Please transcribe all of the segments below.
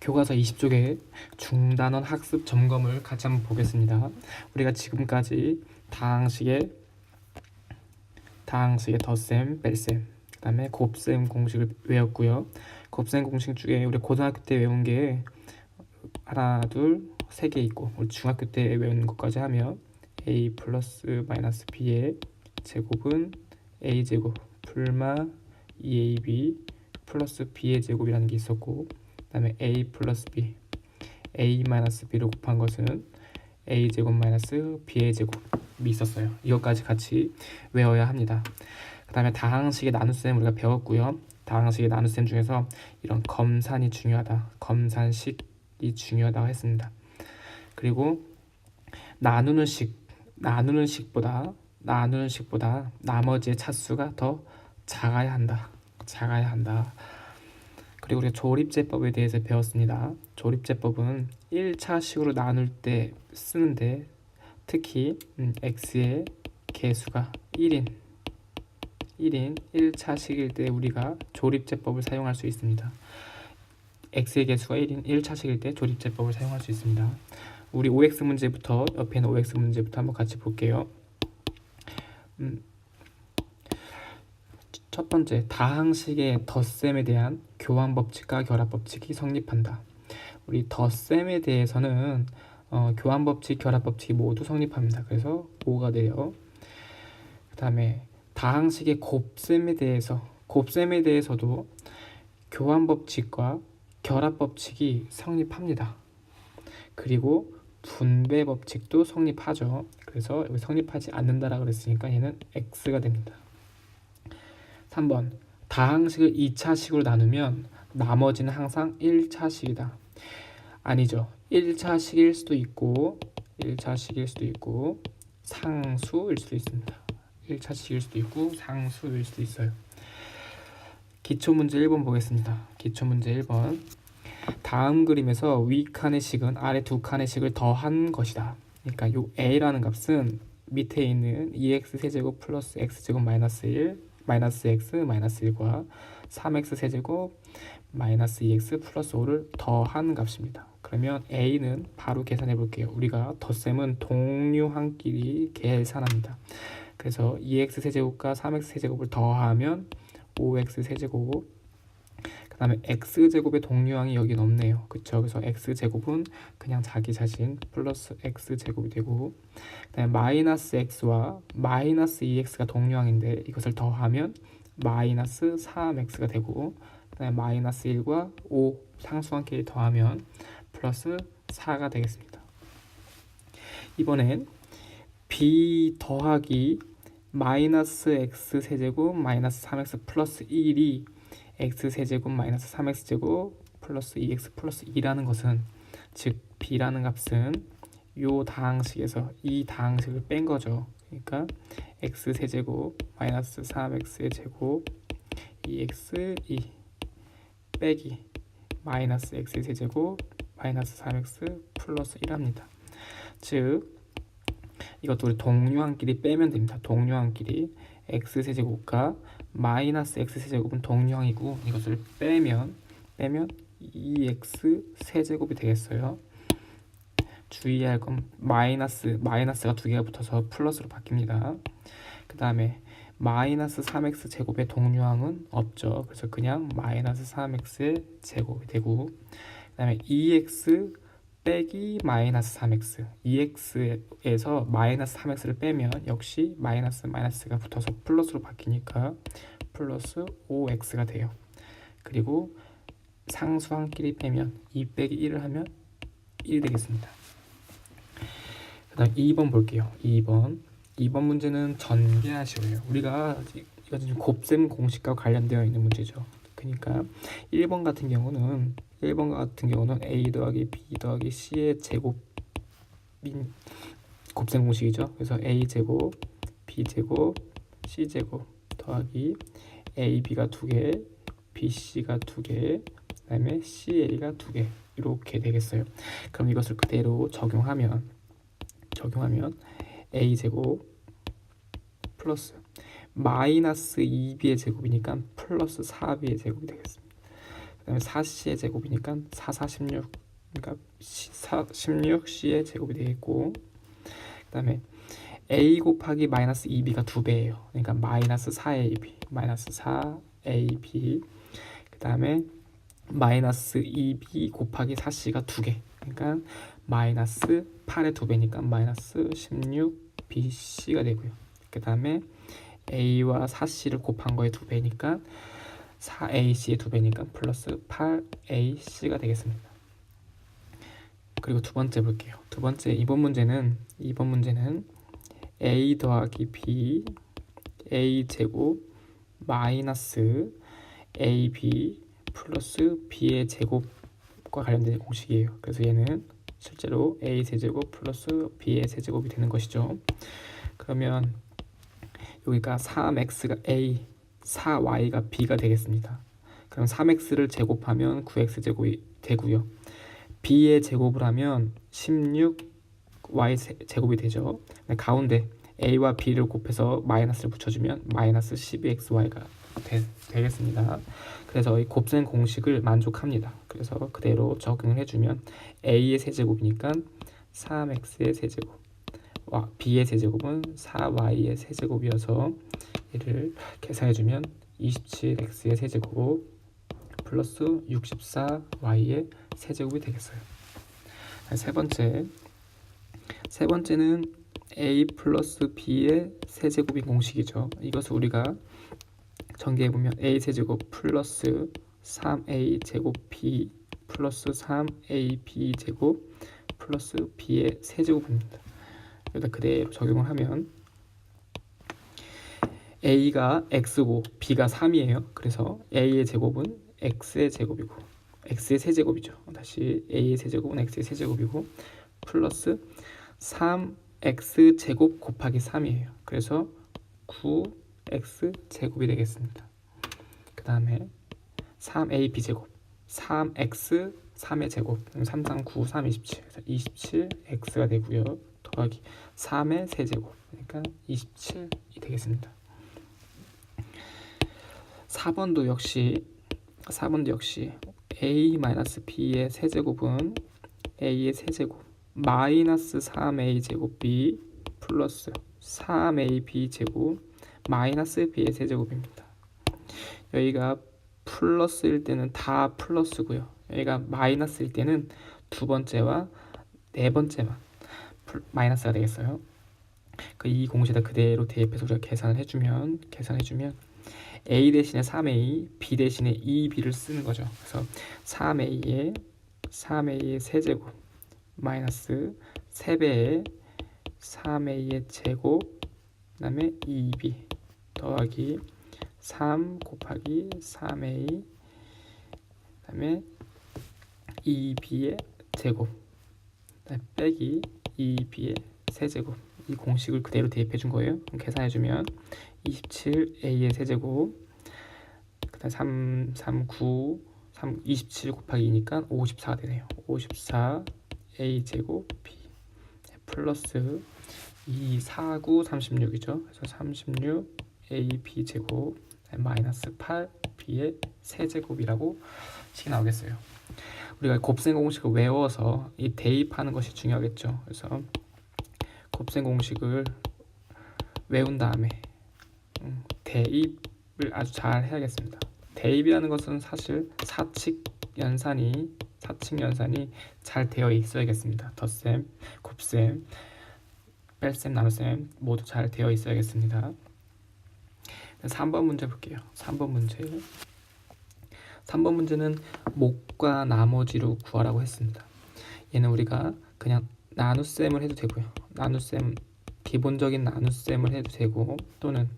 교과서 20쪽의 중단원 학습 점검을 같이 한번 보겠습니다. 우리가 지금까지 다항식의 덧셈, 뺄셈, 그 다음에 곱셈 공식을 외웠고요. 곱셈 공식 중에 우리 고등학교 때 외운 게 하나, 둘, 세 개 있고, 우리 중학교 때 외운 것까지 하면 a 플러스 마이너스 b의 제곱은 a 제곱 풀마 2ab 플러스 b의 제곱이라는 게 있었고, 그 다음에 a 플러스 b, a 마이너스 b를 곱한 것은 a 제곱 마이너스 b의 제곱이 있었어요. 이것까지 같이 외워야 합니다. 그 다음에 다항식의 나눗셈 우리가 배웠고요. 다항식의 나눗셈 중에서 이런 검산이 중요하다, 검산식이 중요하다고 했습니다. 그리고 나누는 식보다 나머지의 차수가 더 작아야 한다. 그리고 우리가 조립제법에 대해서 배웠습니다. 조립제법은 1차식으로 나눌 때 쓰는데, 특히 x의 개수가 1인 1차식일 때 우리가 조립제법을 사용할 수 있습니다. x의 개수가 1인 1차식일 때 조립제법을 사용할 수 있습니다. 우리 OX 문제부터, 옆에 있는 OX 문제부터 한번 같이 볼게요. 첫 번째, 다항식의 덧셈에 대한 교환법칙과 결합법칙이 성립한다. 우리 덧셈에 대해서는 교환법칙, 결합법칙이 모두 성립합니다. 그래서 5가 돼요. 그 다음에 다항식의 곱셈에 대해서도 교환법칙과 결합법칙이 성립합니다. 그리고 분배법칙도 성립하죠. 그래서 여기 성립하지 않는다라고 그랬으니까 얘는 X가 됩니다. 3번, 다항식을 2차식으로 나누면 나머지는 항상 1차식이다. 아니죠. 1차식일 수도 있고 상수일 수도 있습니다. 1차식일 수도 있고 상수일 수도 있어요. 기초문제 1번 보겠습니다. 기초문제 1번. 다음 그림에서 위 칸의 식은 아래 두 칸의 식을 더한 것이다. 그러니까 요 a라는 값은 밑에 있는 2x 세제곱 플러스 x제곱 마이너스 1 마이너스 x 마이너스 1과 3x 세제곱 마이너스 2x 플러스 5를 더한 값입니다. 그러면 a는 바로 계산해 볼게요. 우리가 덧셈은 동류항끼리 계산합니다. 그래서 2x 세제곱과 3x 세제곱을 더하면 5x 세제곱, 그 다음에 x제곱의 동류항이 여긴 없네요. 그쵸? 그래서 x제곱은 그냥 자기 자신 플러스 x제곱이 되고, 그 다음에 마이너스 x와 마이너스 2x가 동류항인데 이것을 더하면 마이너스 3x가 되고, 그 다음에 마이너스 1과 5 상수항끼리 더하면 플러스 4가 되겠습니다. 이번엔 b 더하기 마이너스 x 세제곱 마이너스 3x 플러스 1이 x 세제곱 마이너스 3x제곱 플러스 2x 플러스 2라는 것은, 즉 b라는 값은 요 다항식에서 이 다항식을 뺀 거죠. 그러니까 x 세제곱 마이너스 3x의 제곱 2x 2 빼기 마이너스 x 세제곱 마이너스 3x 플러스 1합니다. 즉 이것도 우리 동류항끼리 빼면 됩니다. 동류항끼리 x 세제곱과 마이너스 x 세제곱은 동류항이고 이것을 빼면 2x 세제곱이 되겠어요. 주의할 건 마이너스가 두 개가 붙어서 플러스로 바뀝니다. 그 다음에 마이너스 3x 제곱의 동류항은 없죠. 그래서 그냥 마이너스 3x의 제곱이 되고, 그 다음에 2x 빼기 마이너스 3x, 2x에서 마이너스 3x를 빼면 역시 마이너스가 붙어서 플러스로 바뀌니까 플러스 5x가 돼요. 그리고 상수항끼리 빼면 2 빼기 1을 하면 1이 되겠습니다. 그 다음 2번 볼게요. 2번 문제는 전개하시오예요. 우리가 이거 지금 곱셈 공식과 관련되어 있는 문제죠. 그러니까 1번 같은 경우는 a 더하기 b 더하기 c의 제곱인 곱셈 공식이죠. 그래서 a 제곱, b 제곱, c 제곱 더하기 ab가 2개, bc가 2개, 그 다음에 ca가 2개 이렇게 되겠어요. 그럼 이것을 그대로 적용하면 a 제곱 플러스 마이너스 2b의 제곱이니까 플러스 4b의 제곱이 되겠습니다. 그다음에 4c의 제곱이니까 4, 4, 16. 그러니까 16c의 제곱이 되겠고, 그다음에 a 곱하기 마이너스 2b가 2배예요. 그러니까 마이너스 4ab, 마이너스 4ab. 그다음에 마이너스 2b 곱하기 4c가 2개. 그러니까 마이너스 8의 2배니까 마이너스 16bc가 되고요. 그다음에 a와 4c를 곱한 거의 2배니까 4ac의 2배니까 플러스 8ac가 되겠습니다. 그리고 두 번째 볼게요. 두 번째 이번 문제는 a 더하기 b a 제곱 마이너스 ab 플러스 b의 제곱과 관련된 공식이에요. 그래서 얘는 실제로 a 세제곱 플러스 b의 세제곱이 되는 것이죠. 그러면 여기가 3x가 a, 4y가 b가 되겠습니다. 그럼 3x를 제곱하면 9x 제곱이 되고요. b의 제곱을 하면 16y 제곱이 되죠. 가운데 a와 b를 곱해서 마이너스를 붙여주면 마이너스 12xy가 되겠습니다. 그래서 이 곱셈 공식을 만족합니다. 그래서 그대로 적용을 해주면 a의 세제곱이니까 3x의 세제곱, b의 세제곱은 4y의 세제곱이어서 이를 계산해주면 27x의 세제곱 플러스 64y의 세제곱이 되겠어요. 세 번째는 a 플러스 b의 세제곱인 공식이죠. 이것을 우리가 전개해보면 a 세제곱 플러스 3a 제곱 b 플러스 3ab 제곱 플러스 b의 세제곱입니다. 여기다 그대로 적용을 하면 a가 x고 b가 3이에요. 그래서 a의 제곱은 x의 제곱이고 x의 세제곱이죠. 다시 a의 세제곱은 x의 세제곱이고 플러스 3x 제곱 곱하기 3이에요. 그래서 9x 제곱이 되겠습니다. 그 다음에 3ab 제곱 3x 3의 제곱 3, 3, 9, 3, 27 27x가 되고요. 더하기 3의 세제곱 그러니까 27이 되겠습니다. 4번도 역시 a-b의 세제곱은 a의 세제곱 마이너스 3a 제곱 b 플러스 3ab 제곱 마이너스 b의 세제곱입니다. 여기가 플러스일 때는 다 플러스고요. 여기가 마이너스일 때는 두 번째와 네 번째만 마이너스가 되겠어요. 이 공식에다 그대로 대입해서 우리가 계산을 해주면 a 대신에 3a, b 대신에 2b를 쓰는 거죠. 그래서 3a의 세제곱 마이너스 3배의 3a의 제곱 그 다음에 2b 더하기 3 곱하기 3a 그 다음에 2b의 제곱 빼기 2b의 세제곱 이 공식을 그대로 대입해 준 거예요. 그럼 계산해 주면 27a의 세제곱 그다음 3, 9, 27 곱하기 2니까 54가 되네요. 54a 제곱 b 플러스 2, 4, 9, 36이죠. 그래서 36ab 제곱 마이너스 8b의 세제곱이라고 식이 나오겠어요. 우리가 곱셈 공식을 외워서 이 대입하는 것이 중요하겠죠. 그래서 곱셈 공식을 외운 다음에 대입을 아주 잘 해야겠습니다. 대입이라는 것은 사실 사칙 연산이 잘 되어 있어야겠습니다. 덧셈, 곱셈, 뺄셈, 나눗셈 모두 잘 되어 있어야겠습니다. 3번 문제 볼게요. 3번 문제는 목과 나머지로 구하라고 했습니다. 얘는 우리가 그냥 나눗셈을 해도 되고요. 기본적인 나눗셈을 해도 되고 또는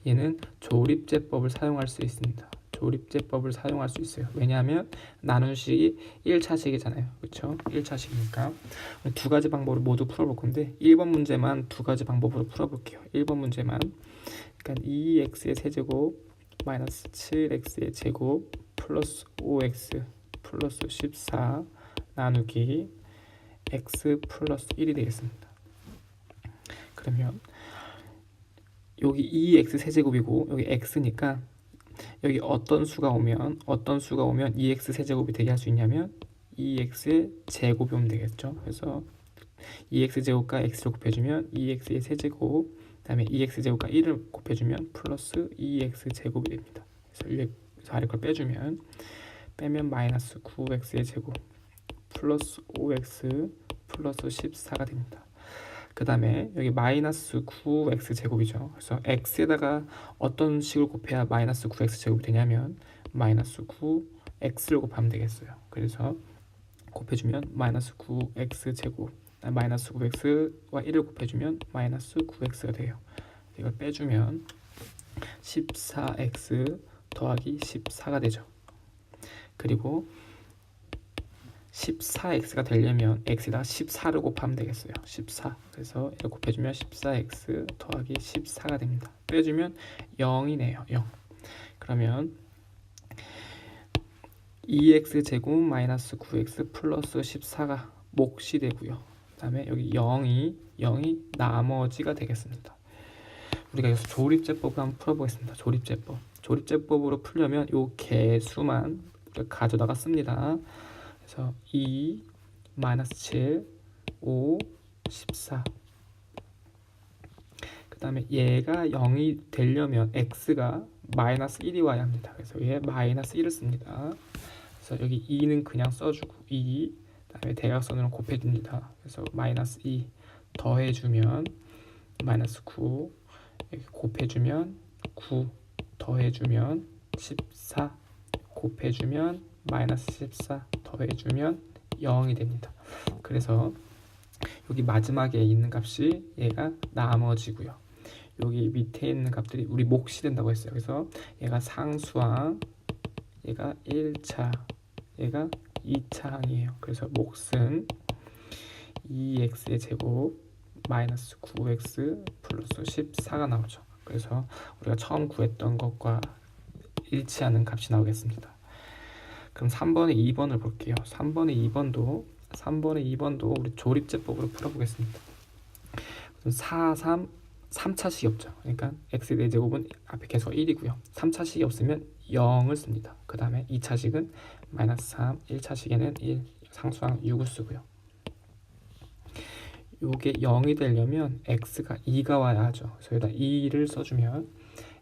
얘는 조립제법을 사용할 수 있습니다. 조립제법을 사용할 수 있어요. 왜냐하면 나눈식이 1차식이잖아요. 그렇죠? 1차식이니까 두 가지 방법으로 모두 풀어볼 건데 1번 문제만 두 가지 방법으로 풀어볼게요. 1번 문제만 그러니까 2x의 세제곱 마이너스 7x의 제곱 플러스 5x 플러스 14 나누기 x 플러스 1이 되겠습니다. 그러면 여기 2x 세제곱이고 여기 x니까 여기 어떤 수가 오면 EX 세제곱이 되게 할 수 있냐면 EX의 제곱이 오면 되겠죠. 그래서 EX 제곱과 X를 곱해주면 EX의 세제곱, 그 다음에 EX 제곱과 1을 곱해주면 플러스 EX 제곱이 됩니다. 그래서 아래 걸 빼면 마이너스 9X의 제곱 플러스 5X 플러스 14가 됩니다. 그 다음에 여기 마이너스 9x 제곱이죠. 그래서 x에다가 어떤 식을 곱해야 마이너스 9x 제곱이 되냐면 마이너스 9x를 곱하면 되겠어요. 그래서 곱해주면 마이너스 9x 제곱, 마이너스 9x와 1을 곱해주면 마이너스 9x가 돼요. 이걸 빼주면 14x 더하기 14가 되죠. 그리고 14x가 되려면 x에다가 14를 곱하면 되겠어요. 14. 그래서 이걸 곱해주면 14x 더하기 14가 됩니다. 빼주면 0이네요. 0. 그러면 2x 제곱 마이너스 9x 플러스 14가 몫이 되고요. 그 다음에 여기 0이 나머지가 되겠습니다. 우리가 여기서 조립제법을 한번 풀어보겠습니다. 조립제법으로 풀려면 이 개수만 가져다가 씁니다. 그래서 2, 마이너스 7, 5, 14. 그 다음에 얘가 0이 되려면 x가 마이너스 1이 와야 합니다. 그래서 얘 마이너스 1을 씁니다. 그래서 여기 2는 그냥 써주고 2, 그 다음에 대각선으로 곱해줍니다. 그래서 마이너스 2 더해주면 마이너스 9, 여기 곱해주면 9 더해주면 14 곱해주면 마이너스 14 더해주면 0이 됩니다. 그래서 여기 마지막에 있는 값이 얘가 나머지고요. 여기 밑에 있는 값들이 우리 몫이 된다고 했어요. 그래서 얘가 상수항, 얘가 1차, 얘가 2차 항이에요. 그래서 몫은 2x의 제곱 마이너스 9x 플러스 14가 나오죠. 그래서 우리가 처음 구했던 것과 일치하는 값이 나오겠습니다. 그럼 3번에 2번을 볼게요. 3번에 2번도 우리 조립제법으로 풀어보겠습니다. 4, 3차식이 없죠. 그러니까 x의 4제곱은 앞에 계속 1이고요. 3차식이 없으면 0을 씁니다. 그 다음에 2차식은 마이너스 3, 1차식에는 1, 상수항 6을 쓰고요. 요게 0이 되려면 x가 2가 와야 하죠. 그래서 여기다 2를 써주면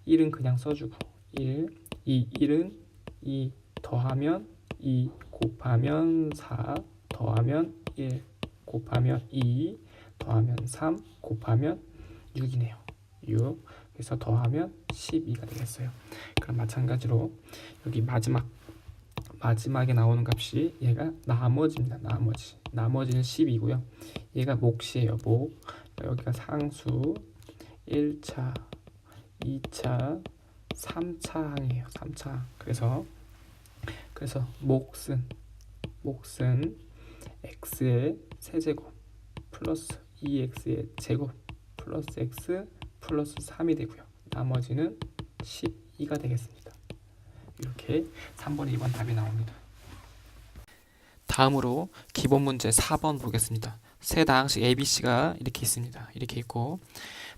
1은 그냥 써주고 1은 2 더하면 2 곱하면 4 더하면 1 곱하면 2 더하면 3 곱하면 6이네요. 6. 그래서 더하면 12가 되겠어요. 그럼 마찬가지로 여기 마지막에 나오는 값이 얘가 나머지입니다. 나머지는 10이고요. 얘가 몫이에요. 몫. 여기가 상수 1차, 2차, 3차 항이에요. 3차 항. 그래서 몫은 x의 세제곱 플러스 2x의 제곱 플러스 x 플러스 3이 되고요. 나머지는 12가 되겠습니다. 이렇게 3번, 2번 답이 나옵니다. 다음으로 기본 문제 4번 보겠습니다. 세 다항식 ABC가 이렇게 있습니다. 이렇게 있고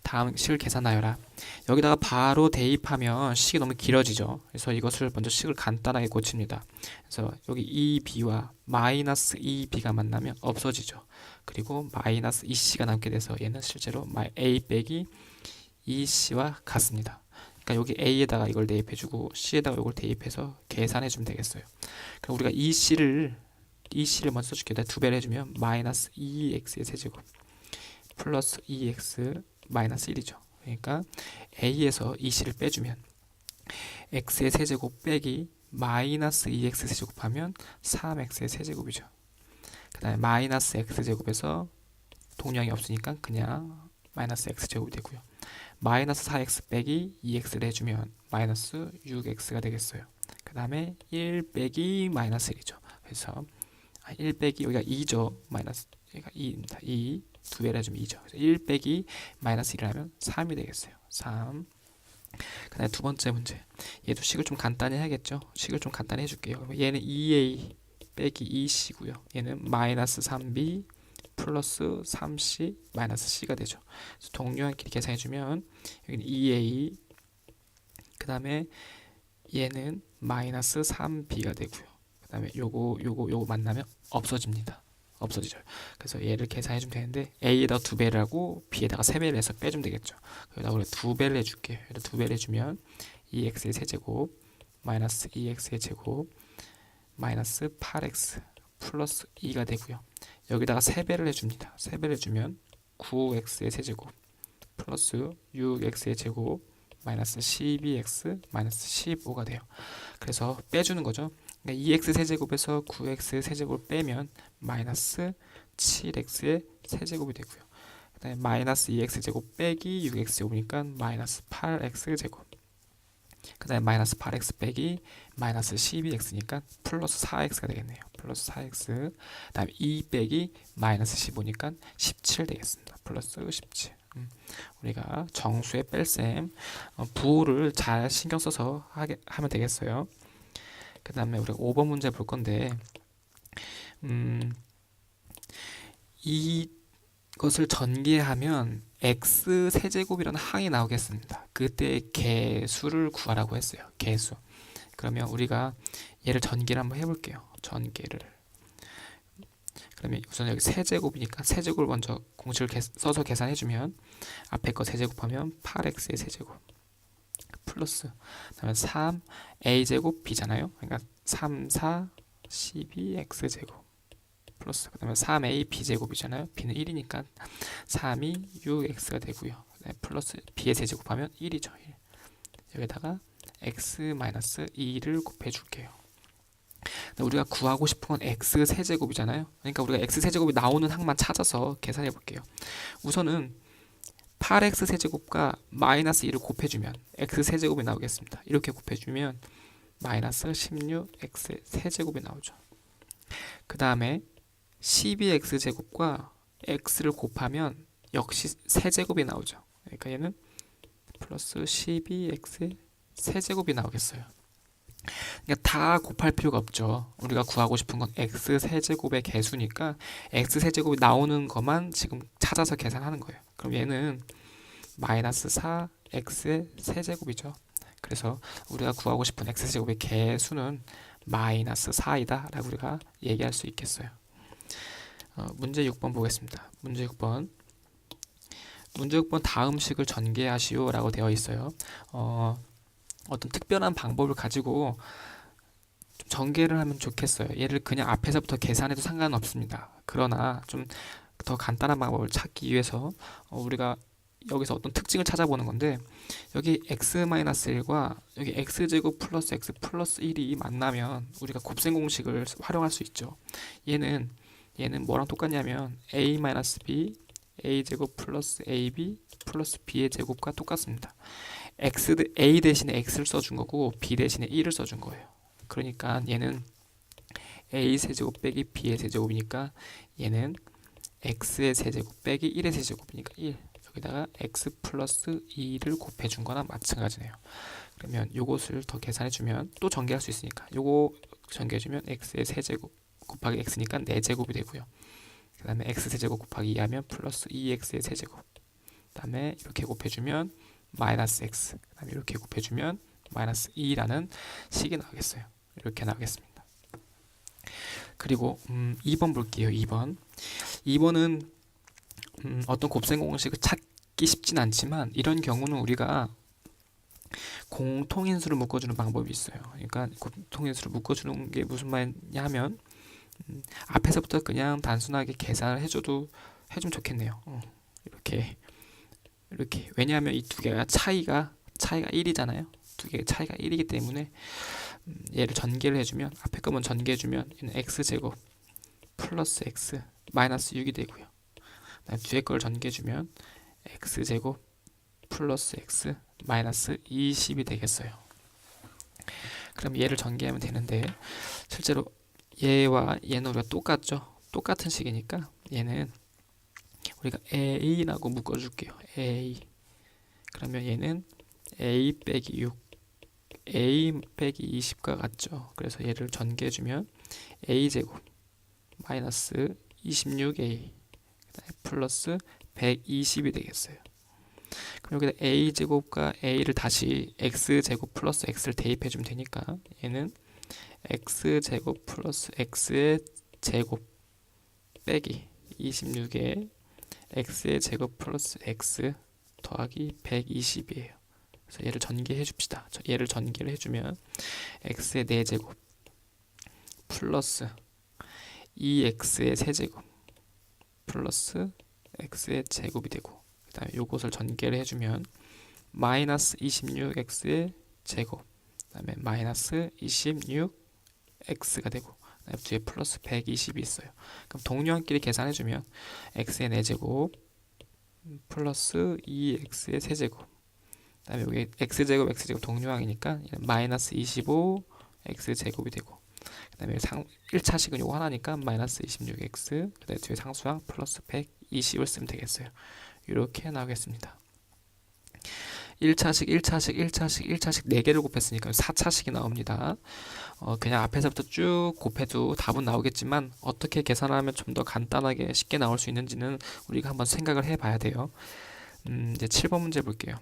다음 식을 계산하여라. 여기다가 바로 대입하면 식이 너무 길어지죠. 그래서 이것을 먼저 식을 간단하게 고칩니다. 그래서 여기 2b와 마이너스 2b가 만나면 없어지죠. 그리고 마이너스 2c가 남게 돼서 얘는 실제로 a 빼기 2c와 같습니다. 그러니까 여기 a에다가 이걸 대입해주고 c에다가 이걸 대입해서 계산해주면 되겠어요. 그럼 우리가 2c를 먼저 써줄게요. 두 배를 해주면 마이너스 2x의 세제곱 플러스 2x 마이너스 1이죠. 그러니까 a에서 2c를 빼주면 x의 세제곱 빼기 마이너스 2x 세제곱하면 3x의 세제곱이죠. 그 다음에 마이너스 x제곱에서 동량이 없으니까 그냥 마이너스 x제곱이 되고요. 마이너스 4x 빼기 2x를 해주면 마이너스 6x가 되겠어요. 그 다음에 1 빼기 마이너스 1이죠. 그래서 1 빼기 여기가 2죠. 마이너스 여기가 2입니다. 2 두 배를 해주면 2죠. 그래서 1 빼기 마이너스 1을 하면 3이 되겠어요. 3. 그 다음에 두 번째 문제. 얘도 식을 좀 간단히 해야겠죠. 식을 좀 간단히 해줄게요. 얘는 2a 빼기 2c고요. 얘는 마이너스 3b 플러스 3c 마이너스 c가 되죠. 그래서 동료한끼리 계산해주면 여기는 2a 그 다음에 얘는 마이너스 3b가 되고요. 그 다음에 요거 만나면 없어집니다. 없어지죠. 그래서 얘를 계산해 주면 되는데 a에다가 2배를 하고 b에다가 3배를 해서 빼주면 되겠죠. 여기다 우리가 2배를 해줄게요. 여기다 2배를 해주면 2x의 세제곱 마이너스 2x의 제곱 마이너스 8x 플러스 2가 되고요. 여기다가 3배를 해줍니다. 3배를 해주면 9x의 세제곱 플러스 6x의 제곱 마이너스 12x 마이너스 15가 돼요. 그래서 빼주는 거죠. 그러니까 2x 세제곱에서 9x 세제곱을 빼면 마이너스 7x의 세제곱이 되고요. 그 다음에 마이너스 2x 제곱 빼기 6x 제곱이니까 마이너스 8x 제곱. 그 다음에 마이너스 8x 빼기 마이너스 12x니까 플러스 4x가 되겠네요. 플러스 4x. 그 다음에 2 빼기 마이너스 15니까 17 되겠습니다. 플러스 17. 우리가 정수의 뺄셈 부호를 잘 신경 써서 하면 되겠어요. 그 다음에 우리가 5번 문제 볼 건데 이것을 전개하면 x 세제곱이라는 항이 나오겠습니다. 그때 개수를 구하라고 했어요. 개수. 그러면 우리가 얘를 전개를 한번 해볼게요. 전개를. 그러면 우선 여기 세제곱이니까 세제곱을 먼저 공식을 써서 계산해주면 앞에 거 세제곱하면 8x의 세제곱 플러스 그다음에 3a제곱 b잖아요. 그러니까 3, 4, 12x제곱 플러스 그 다음에 3a b제곱이잖아요. b는 1이니까 3이 6x가 되고요. 플러스 b의 세제곱하면 1이죠. 1. 여기다가 x-2를 곱해줄게요. 우리가 구하고 싶은 건 x 세제곱이잖아요. 그러니까 우리가 x 세제곱이 나오는 항만 찾아서 계산해 볼게요. 우선은 8x 세제곱과 마이너스 2를 곱해주면 x 세제곱이 나오겠습니다. 이렇게 곱해주면 마이너스 16x 세제곱이 나오죠. 그 다음에 12x 제곱과 x를 곱하면 역시 세제곱이 나오죠. 그러니까 얘는 플러스 12x 세제곱이 나오겠어요. 그러니까 다 곱할 필요가 없죠. 우리가 구하고 싶은 건 x 세제곱의 개수니까 x 세제곱이 나오는 것만 지금 찾아서 계산하는 거예요. 그럼 얘는 마이너스 4x의 세제곱이죠. 그래서 우리가 구하고 싶은 x 세제곱의 개수는 마이너스 4이다 라고 우리가 얘기할 수 있겠어요. 문제 6번 보겠습니다. 문제 6번 다음 식을 전개하시오 라고 되어 있어요. 어떤 특별한 방법을 가지고 좀 전개를 하면 좋겠어요. 얘를 그냥 앞에서부터 계산해도 상관없습니다. 그러나 좀 더 간단한 방법을 찾기 위해서 우리가 여기서 어떤 특징을 찾아보는 건데 여기 x-1과 여기 x제곱 플러스 x 플러스 1이 만나면 우리가 곱셈 공식을 활용할 수 있죠. 얘는 뭐랑 똑같냐면 a-b a제곱 플러스 ab 플러스 b의 제곱과 똑같습니다. a 대신에 x를 써준 거고 b 대신에 1을 써준 거예요. 그러니까 얘는 a 세제곱 빼기 b의 세제곱이니까 얘는 x의 세제곱 빼기 1의 세제곱이니까 1. 여기다가 x 플러스 2를 곱해준 거나 마찬가지네요. 그러면 요것을 더 계산해주면 또 전개할 수 있으니까 요거 전개해주면 x의 세제곱 곱하기 x니까 4제곱이 되고요. 그 다음에 x세제곱 곱하기 2하면 플러스 2x의 세제곱. 그 다음에 이렇게 곱해주면 마이너스 x. 그 다음에 이렇게 곱해주면 마이너스 2라는 식이 나오겠어요. 이렇게 나오겠습니다. 그리고 2번 볼게요. 2번은 어떤 곱셈 공식을 찾기 쉽진 않지만 이런 경우는 우리가 공통인수를 묶어주는 방법이 있어요. 그러니까 공통인수를 묶어주는 게 무슨 말이냐 하면 앞에서부터 그냥 단순하게 계산을 해주면 좋겠네요. 이렇게 왜냐하면 이 두 개가 차이가 1이잖아요. 두 개의 차이가 1이기 때문에 얘를 전개를 해주면 앞에 거만 전개해주면 얘는 x제곱 플러스 x 마이너스 6이 되고요. 뒤에 걸 전개해주면 x제곱 플러스 x 마이너스 20이 되겠어요. 그럼 얘를 전개하면 되는데 실제로 얘와 얘는 우리가 똑같죠. 똑같은 식이니까 얘는 우리가 a라고 묶어줄게요. a. 그러면 얘는 a 빼기 6 a 빼기 20과 같죠. 그래서 얘를 전개해주면 a제곱 마이너스 26a 플러스 120이 되겠어요. 그럼 여기다 a제곱과 a를 다시 x제곱 플러스 x를 대입해주면 되니까 얘는 x제곱 플러스 x의 제곱 빼기 26에 x의 제곱 플러스 x 더하기 120이에요. 그래서 얘를 전개해 줍시다. 얘를 전개를 해주면 x의 4제곱 플러스 2x의 세제곱 플러스 x의 제곱이 되고, 그 다음에 요것을 전개를 해주면 마이너스 26x의 제곱, 그 다음에 마이너스 26x가 되고, 그다음에 뒤에 플러스 120이 있어요. 그럼 동료한끼리 계산해주면 x의 4제곱 플러스 2x의 세제곱, 그 다음에 여기 x제곱 x제곱 동료항이니까 마이너스 25 x제곱이 되고, 그 다음에 1차식은 요거 하나니까 마이너스 26x, 그 다음에 뒤에 상수항 플러스 120을 쓰면 되겠어요. 이렇게 나오겠습니다. 1차식 4개를 곱했으니까 4차식이 나옵니다. 그냥 앞에서부터 쭉 곱해도 답은 나오겠지만 어떻게 계산하면 좀 더 간단하게 쉽게 나올 수 있는지는 우리가 한번 생각을 해봐야 돼요. 이제 7번 문제 볼게요.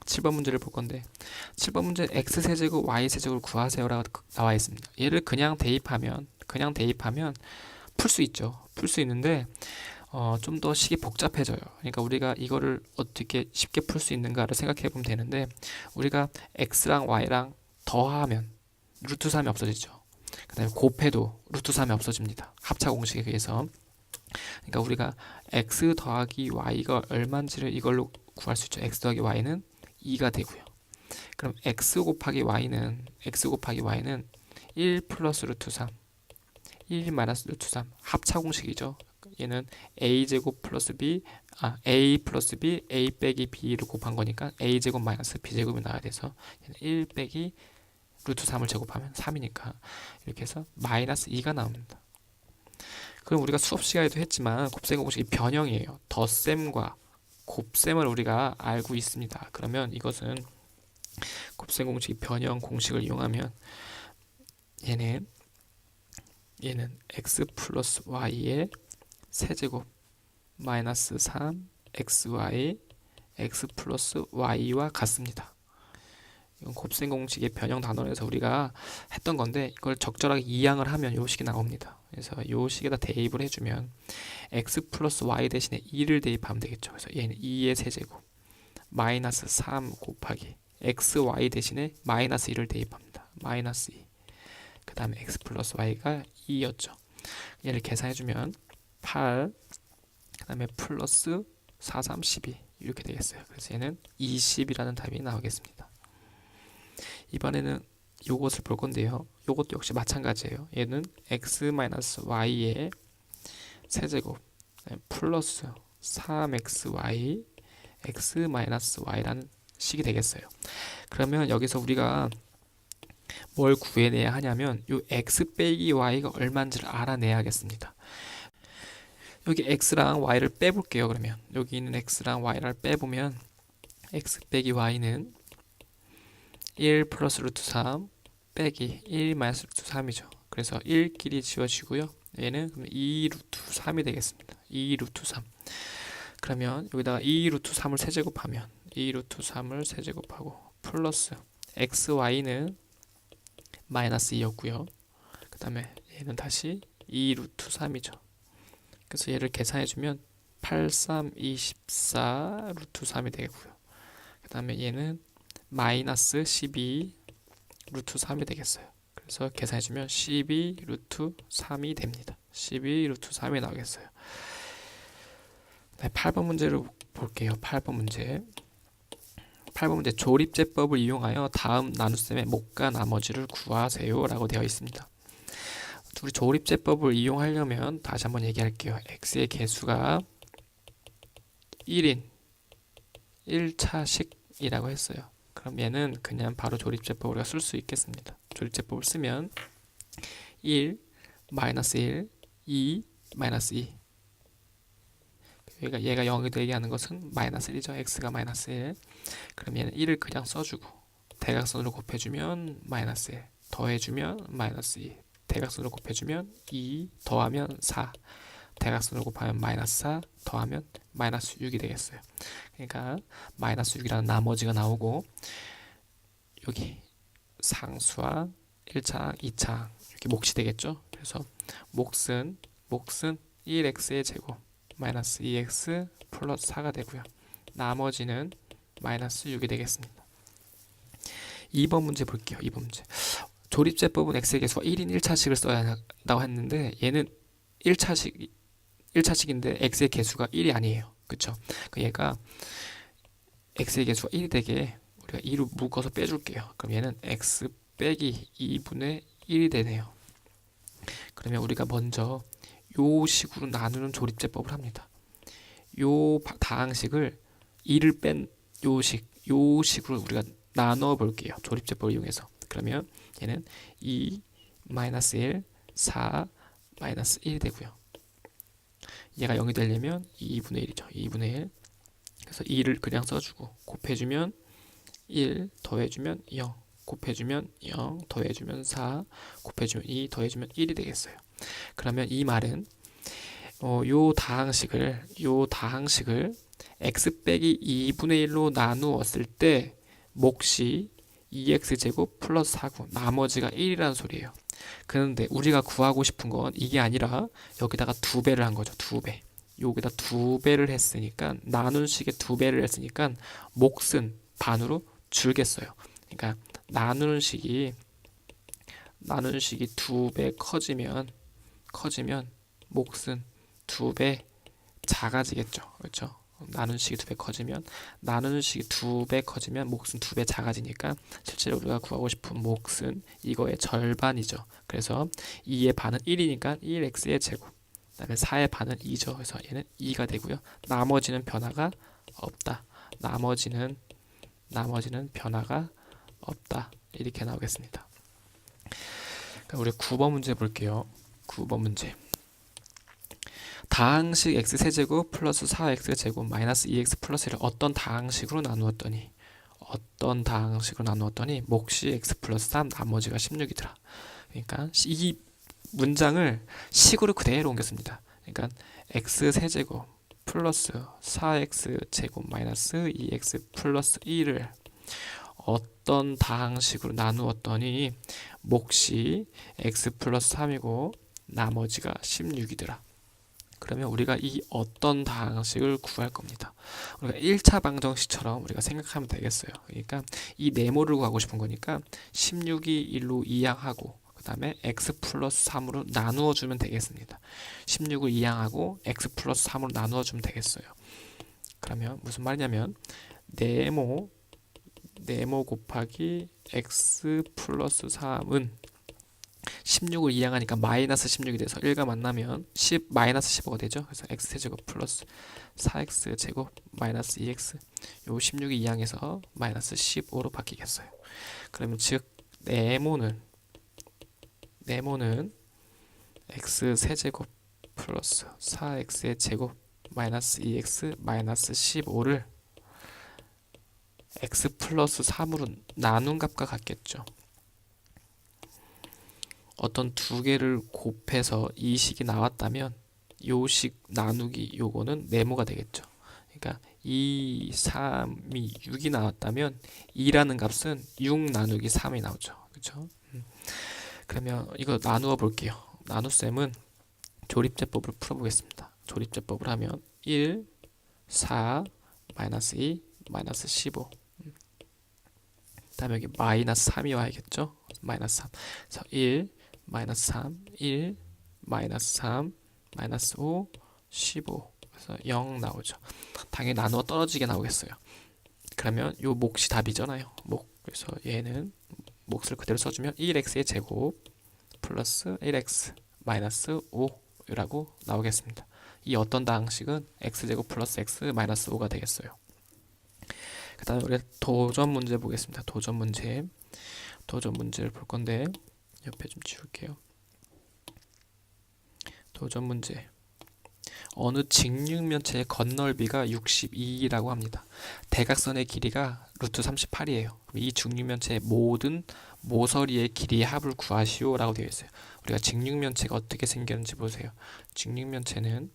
7번 문제를 볼 건데, 7번 문제 x세제곱 y세제곱을 구하세요라고 나와 있습니다. 얘를 그냥 대입하면 풀 수 있죠. 풀 수 있는데 좀 더 식이 복잡해져요. 그러니까 우리가 이거를 어떻게 쉽게 풀 수 있는가를 생각해 보면 되는데, 우리가 x랑 y랑 더하면 루트 3이 없어지죠. 그 다음에 곱해도 루트 3이 없어집니다. 합차 공식에 의해서. 그러니까 우리가 x 더하기 y가 얼마인지를 이걸로 구할 수 있죠. x 더하기 y는 2가 되고요. 그럼 x 곱하기 y는 1 플러스 루트 3, 1 마이너스 루트 3 합차 공식이죠. 얘는 a제곱 플러스 b, a 플러스 b, a 빼기 b를 곱한 거니까 a제곱 마이너스 b제곱이 나와야 돼서 얘는 1 빼기 루트 3을 제곱하면 3이니까 이렇게 해서 마이너스 2가 나옵니다. 그럼 우리가 수업 시간에도 했지만 곱셈 공식이 변형이에요. 덧셈과 곱셈을 우리가 알고 있습니다. 그러면 이것은 곱셈 공식이 변형 공식을 이용하면 얘는 x 플러스 y의 세제곱 마이너스 3 xy x 플러스 y와 같습니다. 이건 곱셈 공식의 변형 단원에서 우리가 했던 건데, 이걸 적절하게 이항을 하면 요 식이 나옵니다. 그래서 요 식에다 대입을 해주면 x 플러스 y 대신에 2를 대입하면 되겠죠. 그래서 얘는 2의 세제곱 마이너스 3 곱하기 xy 대신에 마이너스 2를 대입합니다. 마이너스 2. 그 다음에 x 플러스 y가 2였죠. 얘를 계산해주면 8, 그 다음에 플러스 4, 3, 12 이렇게 되겠어요. 그래서 얘는 20이라는 답이 나오겠습니다. 이번에는 요것을 볼 건데요. 요것도 역시 마찬가지예요. 얘는 x-y의 세제곱 플러스 3xy x-y라는 식이 되겠어요. 그러면 여기서 우리가 뭘 구해내야 하냐면 요 x 빼기 y가 얼마인지를 알아내야겠습니다. 여기 x랑 y를 빼볼게요. 그러면 여기 있는 x랑 y를 빼보면 x 빼기 y는 1 플러스 루트 3 빼기 1 마이너스 루트 3이죠. 그래서 1끼리 지워지고요. 얘는 그럼 2 루트 3이 되겠습니다. 2 루트 3. 그러면 여기다가 2 루트 3을 세제곱하면 2 루트 3을 세제곱하고 플러스 xy는 마이너스 2였고요. 그 다음에 얘는 다시 2 루트 3이죠. 그래서 얘를 계산해주면 8, 3, 24 루트 3이 되고요. 그 다음에 얘는 마이너스 12 루트 3이 되겠어요. 그래서 계산해주면 12 루트 3이 됩니다. 12 루트 3이 나오겠어요. 네, 8번 문제를 볼게요. 8번 문제 조립제법을 이용하여 다음 나눗셈의 목과 나머지를 구하세요 라고 되어 있습니다. 우리 조립제법을 이용하려면 다시 한번 얘기할게요. x의 개수가 1인 1차식이라고 했어요. 그럼 얘는 그냥 바로 조립제법을 우리가 쓸 수 있겠습니다. 조립제법을 쓰면 1, 마이너스 1, 2, 마이너스 2. 얘가 0이 되게 하는 것은 마이너스 1이죠. x가 마이너스 1. 그럼 얘는 1을 그냥 써주고 대각선으로 곱해주면 마이너스 1, 더해주면 마이너스 2, 대각선으로 곱해주면 2, 더하면 4, 대각선을 곱하면 마이너스 4 더하면 마이너스 6이 되겠어요. 그러니까 마이너스 6이라는 나머지가 나오고 여기 상수와 1차항, 2차항 이렇게 몫이 되겠죠. 그래서 몫은 1x의 제곱 마이너스 2x 플러스 4가 되고요. 나머지는 마이너스 6이 되겠습니다. 2번 문제 볼게요. 2번 문제. 조립제법은 x의 개수가 1인 1차식을 써야 한다고 했는데 얘는 1차식인데 x의 개수가 1이 아니에요. 그쵸? 그 얘가 x의 개수가 1이 되게 우리가 2로 묶어서 빼줄게요. 그럼 얘는 x 빼기 2분의 1이 되네요. 그러면 우리가 먼저 요 식으로 나누는 조립제법을 합니다. 요 다항식을 2를 뺀 요 식으로 우리가 나눠 볼게요. 조립제법을 이용해서. 그러면 얘는 2 마이너스 1 4 마이너스 1이 되고요. 얘가 0이 되려면 2분의 1이죠. 2분의 1. 그래서 2를 그냥 써주고 곱해주면 1 더해주면 0 곱해주면 0 더해주면 4 곱해주면 2 더해주면 1이 되겠어요. 그러면 이 말은 요 다항식을 x 빼기 2분의 1로 나누었을 때 몫이 2x제곱 플러스 4고 나머지가 1이라는 소리예요. 그런데 우리가 구하고 싶은 건 이게 아니라 여기다가 2배를 한 거죠. 2배. 여기다 2배를 했으니까 나눈 식에 2배를 했으니까 몫은 반으로 줄겠어요. 그러니까 나누는 식이 2배 커지면 몫은 2배 작아지겠죠. 그렇죠? 나누는 식이 2배 커지면 몫은 2배 작아지니까 실제로 우리가 구하고 싶은 몫은 이거의 절반이죠. 그래서 2의 반은 1이니까 1x의 제곱 그 다음에 4의 반은 2죠. 그래서 얘는 2가 되고요. 나머지는 변화가 없다. 나머지는 변화가 없다. 이렇게 나오겠습니다. 우리 9번 문제 볼게요. 9번 문제. 다항식 x세제곱 플러스 4x제곱 마이너스 2x 플러스 1을 어떤 다항식으로 나누었더니 몫이 x 플러스 3 나머지가 16이더라. 그러니까 이 문장을 식으로 그대로 옮겼습니다. 그러니까 x세제곱 플러스 4x제곱 마이너스 2x 플러스 1을 어떤 다항식으로 나누었더니 몫이 x 플러스 3이고 나머지가 16이더라. 그러면 우리가 이 어떤 다항식을 구할 겁니다. 우리가 1차 방정식처럼 우리가 생각하면 되겠어요. 그러니까 이 네모를 구하고 싶은 거니까 16이 1로 이항하고 그 다음에 x 플러스 3으로 나누어 주면 되겠습니다. 16을 이항하고 x 플러스 3으로 나누어 주면 되겠어요. 그러면 무슨 말이냐면 네모 곱하기 x 플러스 3은 16을 이항하니까 마이너스 16이 돼서 1과 만나면 마이너스 15가 되죠. 그래서 x제곱 플러스 4x제곱 마이너스 2x 요 16이 이항해서 마이너스 15로 바뀌겠어요. 그러면 즉 네모는 x세제곱 플러스 4x의 제곱 마이너스 2x 마이너스 15를 x 플러스 3으로 나눈 값과 같겠죠. 어떤 두 개를 곱해서 이 식이 나왔다면 요 식 나누기 요거는 네모가 되겠죠. 그러니까 2, 3이 6이 나왔다면 2라는 값은 6 나누기 3이 나오죠. 그렇죠? 그러면 이거 나누어 볼게요. 나눗셈은 조립제법을 풀어보겠습니다. 조립제법을 하면 1, 4, 마이너스 2, 마이너스 15 그 다음에 여기 마이너스 3이 와야겠죠. 마이너스 3 그래서 1, 마이너스 3, 1, 마이너스 3, 마이너스 5, 15 그래서 0 나오죠. 당연히 나누어 떨어지게 나오겠어요. 그러면 요 몫이 답이잖아요. 그래서 얘는 몫을 그대로 써주면 1x의 제곱 플러스 1x 마이너스 5라고 나오겠습니다. 이 어떤 다항식은 x제곱 플러스 x 마이너스 5가 되겠어요. 그 다음에 우리 도전 문제 보겠습니다. 도전 문제를 볼 건데 옆에 좀 지울게요. 도전 문제. 어느 직육면체의 건널비가 62라고 합니다. 대각선의 길이가 루트 38이에요. 이 직육면체의 모든 모서리의 길이의 합을 구하시오 라고 되어 있어요. 우리가 직육면체가 어떻게 생겼는지 보세요. 직육면체는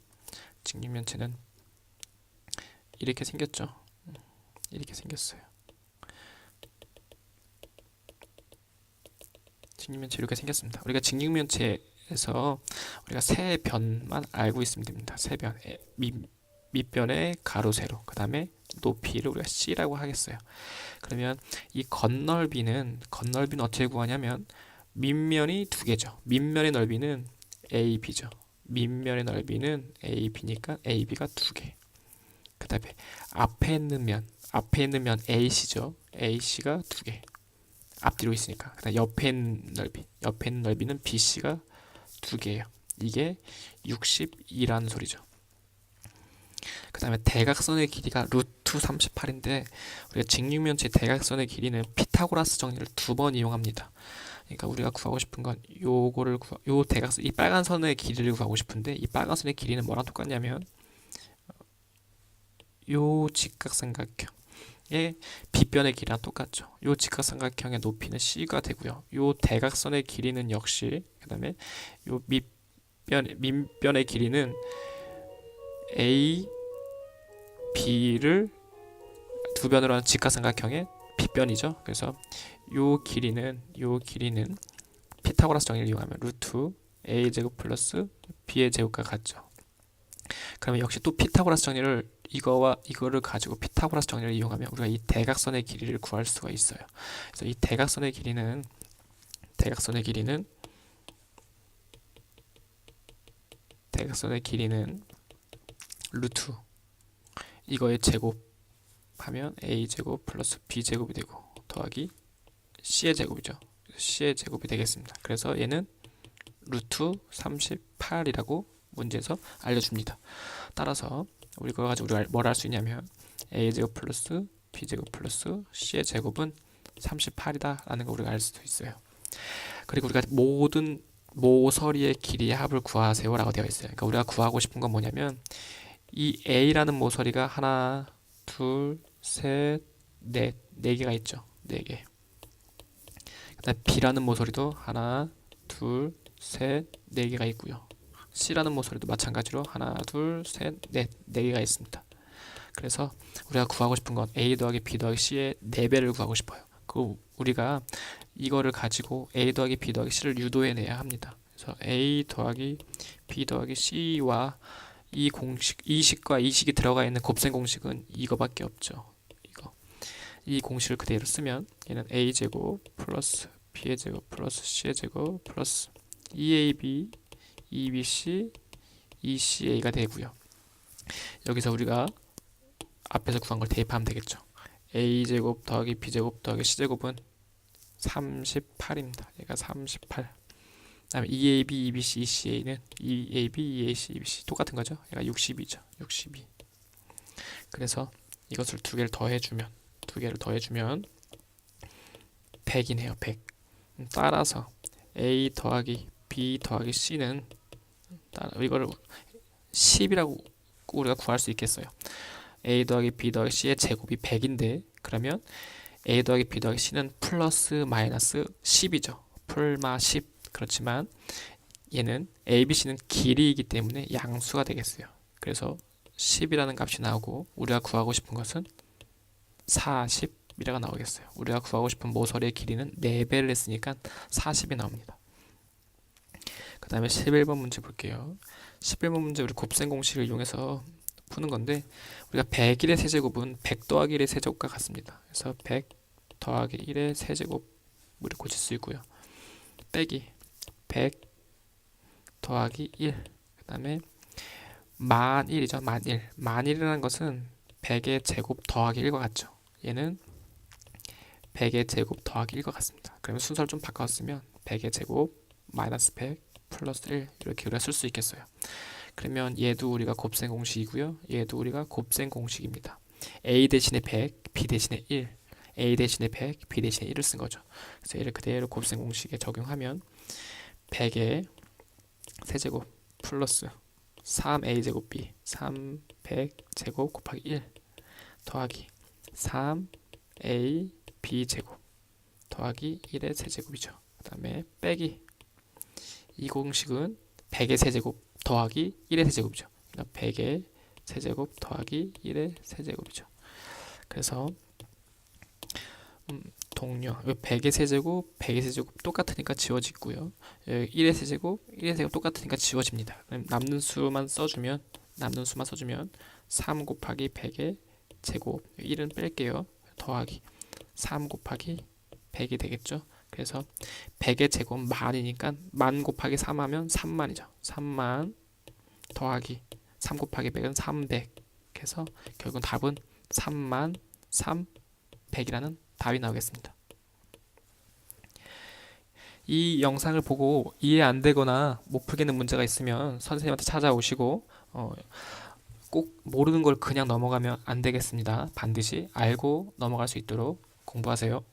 이렇게 생겼죠. 이렇게 생겼어요. 직육면체 이렇게 생겼습니다. 우리가 직육면체에서 우리가 세 변만 알고 있으면 됩니다. 세 변. 밑변의 가로 세로. 그 다음에 높이를 우리가 C라고 하겠어요. 그러면 이 건널비는 어떻게 구하냐면 밑면이 두 개죠. 밑면의 넓이는 AB죠. 밑면의 넓이는 AB니까 AB가 두 개. 그 다음에 앞에 있는 면 AC죠. AC가 두 개. 앞뒤로 있으니까. 그 다음에 옆에 있는 넓이는 BC가 두 개예요. 이게 62라는 소리죠. 그 다음에 대각선의 길이가 루트 38인데 우리가 직육면체 대각선의 길이는 피타고라스 정리를 두 번 이용합니다. 그러니까 우리가 구하고 싶은 건 요 대각선, 이 빨간 선의 길이를 구하고 싶은데 이 빨간 선의 길이는 뭐랑 똑같냐면 요 직각삼각형의 빗변의 길이랑 똑같죠. 요 직각삼각형의 높이는 C가 되고요. 요 대각선의 길이는 역시 그 다음에 요 밑변의 길이는 A, B를 두 변으로 하는 직각삼각형의 빗변이죠. 그래서 요 길이는 피타고라스 정리를 이용하면 루트 A 제곱 플러스 B의 제곱과 같죠. 그러면 역시 또 피타고라스 정리를 이거를 가지고 피타고라스 정리를 이용하면 우리가 이 대각선의 길이를 구할 수가 있어요. 그래서 이 대각선의 길이는 루트 이거의 제곱하면 A 제곱 플러스 B 제곱이 되고 더하기 C의 제곱이죠. C의 제곱이 되겠습니다. 그래서 얘는 루트 38이라고 문제에서 알려줍니다. 따라서 우리가 가지고 우리가 뭘 할 수 있냐면 A 제곱 플러스 B 제곱 플러스 C의 제곱은 38이다 라는 걸 우리가 알 수도 있어요. 그리고 우리가 모든 모서리의 길이의 합을 구하세요 라고 되어 있어요. 그러니까 우리가 구하고 싶은 건 뭐냐면 이 A라는 모서리가 하나, 둘, 셋, 넷, 네 개가 있죠. 네 개. 그다음 B라는 모서리도 하나, 둘, 셋, 네 개가 있고요. C라는 모서리도 마찬가지로 하나, 둘, 셋, 넷, 네 개가 있습니다. 그래서 우리가 구하고 싶은 건 A 더하기 B 더하기 C의 4배를 구하고 싶어요. 그 우리가 이거를 가지고 A 더하기 B 더하기 C를 유도해내야 합니다. 그래서 A 더하기 B 더하기 C와 이 식과 이 식이 들어가 있는 곱셈 공식은 이거밖에 없죠. 이 공식을 그대로 쓰면 얘는 A 제곱 플러스 B의 제곱 플러스 C의 제곱 플러스 2AB, 2BC, 2CA가 되고요. 여기서 우리가 앞에서 구한 걸 대입하면 되겠죠. A제곱 더하기 B제곱 더하기 C제곱은 38입니다. 얘가 38. 그 다음에 2AB, 2BC, 2CA는 2AB, 2AC, 2BC 똑같은 거죠. 얘가 62죠. 62. 그래서 이것을 두 개를 더해주면 100이네요. 100. 따라서 A 더하기 B 더하기 C는 이거를 10이라고 우리가 구할 수 있겠어요. A 더하기 B 더하기 C의 제곱이 100인데 그러면 A 더하기 B 더하기 C는 플러스 마이너스 10이죠. 풀마 10. 그렇지만 얘는 A, B, C는 길이이기 때문에 양수가 되겠어요. 그래서 10이라는 값이 나오고 우리가 구하고 싶은 것은 40이라고 나오겠어요. 우리가 구하고 싶은 모서리의 길이는 4배를 했으니까 40이 나옵니다. 그 다음에 11번 문제 볼게요. 11번 문제 우리 곱셈 공식을 이용해서 푸는 건데 우리가 101의 세제곱은 100 더하기 1의 세제곱과 같습니다. 그래서 100 더하기 1의 세제곱 우리 고칠 수 있고요. 빼기 100 더하기 1 그 다음에 만일이죠. 만일이라는 것은 100의 제곱 더하기 1과 같죠. 얘는 100의 제곱 더하기 1과 같습니다. 그러면 순서를 좀 바꿨으면 100의 제곱 마이너스 100 플러스 1 이렇게 우리가 쓸 수 있겠어요. 그러면 얘도 우리가 곱셈 공식이고요. 얘도 우리가 곱셈 공식입니다. A 대신에 100, B 대신에 1, A 대신에 100, B 대신에 1을 쓴 거죠. 그래서 얘를 그대로 곱셈 공식에 적용하면 100의 세제곱 플러스 3A 제곱 B 300 제곱 곱하기 1 더하기 3A B 제곱 더하기 1의 세제곱이죠. 그 다음에 빼기 이 공식은 100의 세제곱 더하기 1의 세제곱이죠. 그러니까 100의 세제곱 더하기 1의 세제곱이죠. 그래서 동료 100의 세제곱 100의 세제곱 똑같으니까 지워지고요. 1의 세제곱 1의 세제곱 똑같으니까 지워집니다. 그럼 남는 수만 써주면 3 곱하기 100의 제곱 1은 뺄게요. 더하기 3 곱하기 100이 되겠죠. 그래서 100의 제곱 만이니까 만 곱하기 3 하면 3만이죠. 3만 더하기 3 곱하기 100은 300. 그래서 결국 답은 3만 300이라는 답이 나오겠습니다. 이 영상을 보고 이해 안 되거나 못 풀겠는 문제가 있으면 선생님한테 찾아오시고 꼭 모르는 걸 그냥 넘어가면 안 되겠습니다. 반드시 알고 넘어갈 수 있도록 공부하세요.